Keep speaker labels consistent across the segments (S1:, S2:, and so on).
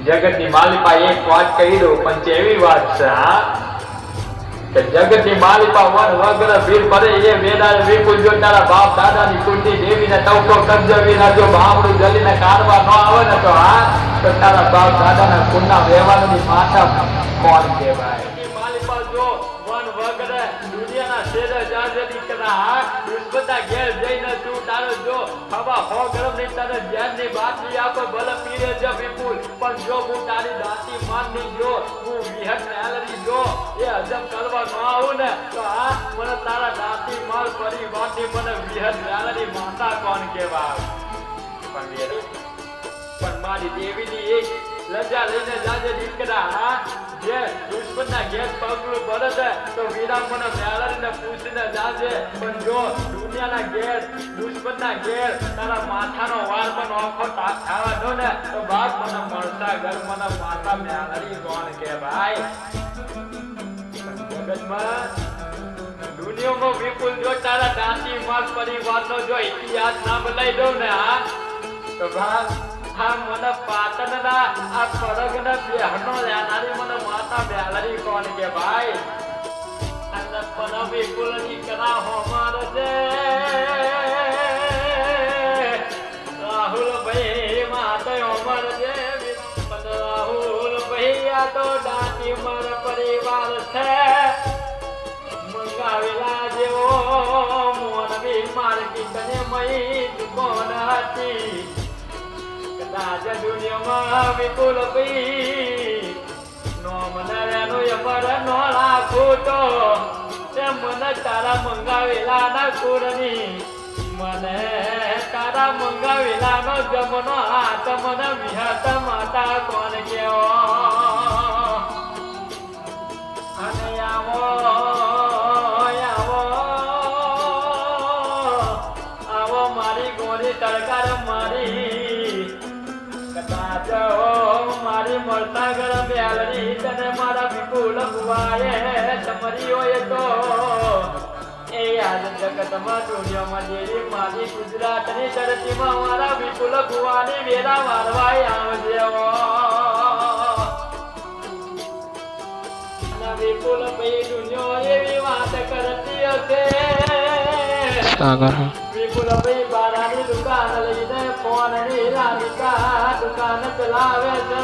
S1: જગતની માલિપા એક વાત કહી દઉં પણ કેવી વાત છે હા કે જગતની માલિપા વન વગર ભીડ પડે એ વેદાળ વિપુલ જો તારા બાપ દાદાની કુંડી દેવીને તવકો કંજવીના જો ભામડું જલીને કાઢવા ન આવે ને તો હા તો તારા બાપ દાદાના કુંડા વ્યવહારની માતા કોણ કહેવાય માલિપા જો વન વગર દુનિયાના શેર જાજરી કરા દુશ્મનના ઘેર જઈને તું તારો જો હવા હો ગરમ ની તને ધ્યાનની બાતમી આપો ભલે પીરે જ વિપુલ પણ જો હું તારી દાતી માનની જો હું વિહત મેલરી જો એ હજમ કરવા ન આવું ને તો આ મને તારા દાતી માર પરિવારની મને વિહત મેલરી માતા કોણ કહેવાય પણ મારી દેવીની એક લજા લઈને જાજે દીકરા જે દુશ્મનના ઘેર પગલું પડે છે તો વીરા મને મેલરીને પૂછીને જાજે પણ જો દુનિયાના ઘેર દુશ્મનના ઘેર તારા માથાનો વાર પણ ઓખો ખાવાનો ને તો બાપ મને મળતા ઘર મને માતા મેલરી કોણ કહેવાય જગતમાં દુનિયામાં વિપુલ જો તારા દાંતી માર પરિવારનો જો ઇતિહાસ ના બદલાઈ દઉં ને હા તો બાપ હા મને પાટણના આ પરગના બેહનો લેનારી મને માતા મેલરી કોણ કે ભાઈ અને પણ વિપુલની કરા હોમાર છે રાહુલ ભાઈ માતા હોમાર છે રાહુલ ભાઈ આ તો દાંતી માર પરિવાર છે મંગાવેલા જેવો મોનવી માર્કેટ ને મઈ દુકાન હતી રાજ દુનિયામાં વિપુલ ભાઈ નો મને રેનો યમર નો લાખું તો તે મને તારા મંગાવેલા ના કુરની મને તારા મંગાવેલા નો જમનો હાથ મને વિહત માતા કોણ કેવો અને આવો આવો મારી ગોરી તડકાર મારી મારી મળતા ઘર મેલરી તને મારા વિપુલ ભુવાએ તમારી હોય તો એ આજ જગતમાં દુનિયામાં જેરી મારી ગુજરાતની ધરતીમાં મારા વિપુલ ભુવાની વેરા મારવાય આવજે વિપુલ ભાઈ દુનિયા એવી વાત કરતી હશે વિપુલ ભાઈ બારાની દુકાન લઈને ફોનની લાલિકા દુકાન ચલાવે છે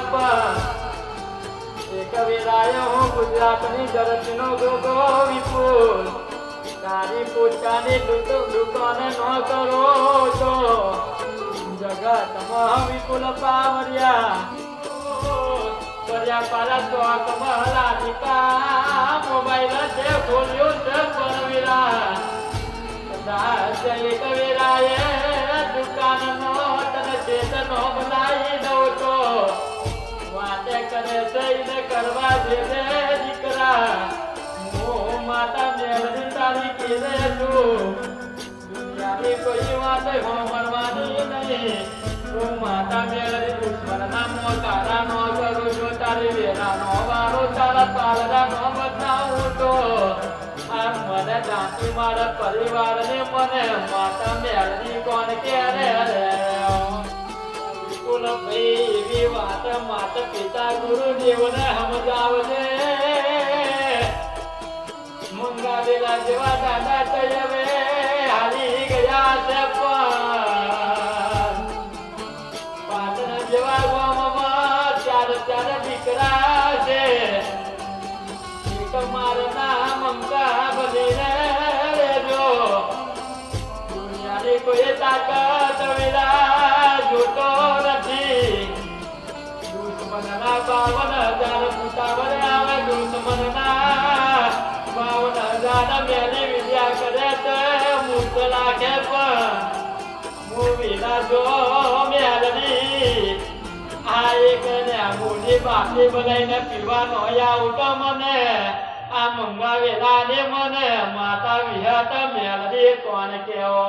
S1: એક વેરાય હું ગુજરાતની ધરતીનો ગોગો વિપુલ તારી પોતાની દુકાને ન કરો તો જગતમાં વિપુલ પાવરિયા કર્યા પારા ચોકમાં લાલિકા મોબાઈલ છે ખોલ્યો છે પરવીરા એક વેરાએ દુકાનનો તને ચેતનો બનાવી દઉં તો વાતે કરે છે એને કરવા જેને દીકરા હું માતા મેળવી તારી કેરે છું દુનિયાની કોઈ વાત હોમણવાની નહીં હું માતા મેળવી દુશ્મનના મોટારા નો કરું છું તારી વેરાનો વારો તારા પાલરા નો બતાવું તો આ મને દાંતી મારા પરિવારને મને માતા મેળવી કોણ કે રે વિપુલ ભાઈ એવી વાત માતા પિતા ગુરુદેવને સમજાવજે મંગાવેલા જેવા દાદા તયવે હારી ગયા છે પાટણ જેવા ગામમાં ચાર દીકરા છે મારના મંગા બનીને રેજો દુનિયાની કોઈ તાકાત વિના જોતો નથી દુશ્મનના 52,000 પુતાવર આવે દુશ્મનના 52,000 મેલી વિદ્યા કરે તે મૂર્ત લાગે પણ મૂવીના જો મેલની આ એક ને મોટી બાકી બનાવીને પીવાનો આવતો મને આ મંગાવેલા ને મને માતા વિહત મેલડી કોણ કેવો